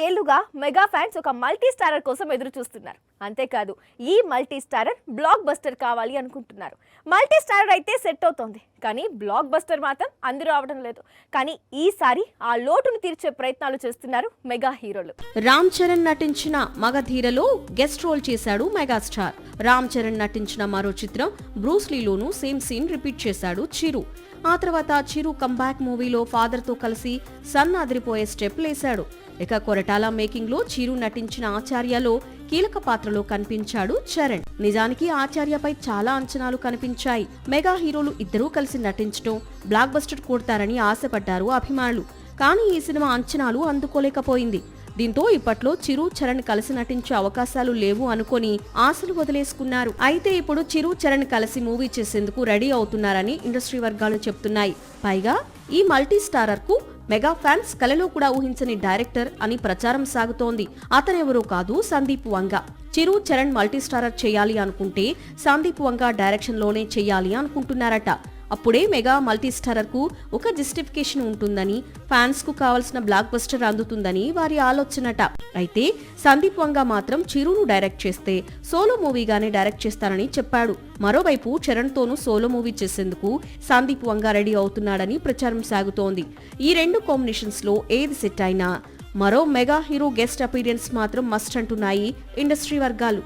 ఏళ్లుగా mega fans ఒక multi starrer కోసం ఎదురు చూస్తున్నారు. అంతేకాదు ఈ మల్టీ స్టారర్ బ్లాక్ బస్టర్ కావాలి అనుకుంటున్నారు. మల్టీ స్టారర్ అయితే సెట్ అవుతోంది, కానీ బ్లాక్ బస్టర్ మాత్రం అందరూ అవడం లేదు. కానీ ఈసారి ఆ లోటును తీర్చే ప్రయత్నాలు చేస్తున్నారు మెగా హీరోలు. రామ్ చరణ్ నటించిన మగధీరలో గెస్ట్ రోల్ చేశాడు మెగాస్టార్. రామ్ చరణ్ నటించిన మరో చిత్రం బ్రూస్లీలోనూ సేమ్ సీన్ రిపీట్ చేశాడు చిరు. ఆ తర్వాత చిరు కంబ్యాక్ మూవీలో ఫాదర్ తో కలిసి సన్ అదిరిపోయే స్టెప్ లేశాడు. ఇక కొరటాల మేకింగ్ లో చిరు నటించిన ఆచార్యలో కీలక పాత్రలో కనిపించాడు చరణ్. నిజానికి ఆచార్యపై చాలా అంచనాలు కనిపించాయి. మెగా హీరోలు ఇద్దరూ కలిసి నటించడం బ్లాక్ బస్టర్ కొడతారని ఆశపడ్డారు అభిమానులు. కానీ ఈ సినిమా అంచనాలు అందుకోలేకపోయింది. దీంతో ఇప్పట్లో చిరు చరణ్ కలిసి నటించే అవకాశాలు లేవు అనుకొని ఆశలు వదిలేసుకున్నారు. అయితే ఇప్పుడు చిరు చరణ్ కలిసి మూవీ చేసేందుకు రెడీ అవుతున్నారని ఇండస్ట్రీ వర్గాలు చెప్తున్నాయి. పైగా ఈ మల్టీ స్టారర్ కు మెగా ఫ్యాన్స్ కలలో కూడా ఊహించని డైరెక్టర్ అని ప్రచారం సాగుతోంది. అతనెవరో కాదు, సందీప్ వంగ. చిరు చరణ్ మల్టీ స్టారర్ చేయాలి అనుకుంటే సందీప్ వంగ డైరెక్షన్ లోనే చేయాలి అనుకుంటున్నారట. అప్పుడే మెగా మల్టీ స్టారర్ కు ఒక జస్టిఫికేషన్ ఉంటుందని, ఫ్యాన్స్ కు కావాల్సిన బ్లాక్ బస్టర్ అందుతుందని వారి ఆలోచనట. అయితే సందీప్ వంగ మాత్రం చిరును డైరెక్ట్ చేస్తే సోలో మూవీగానే డైరెక్ట్ చేస్తానని చెప్పాడు. మరోవైపు చరణ్ తోనూ సోలో మూవీ చేసేందుకు సందీప్ వంగ రెడీ అవుతున్నాడని ప్రచారం సాగుతోంది. ఈ రెండు కాంబినేషన్స్ లో ఏది సెట్ అయినా మరో మెగా హీరో గెస్ట్ అపీరియన్స్ మాత్రం మస్ట్ అంటున్నాయి ఇండస్ట్రీ వర్గాలు.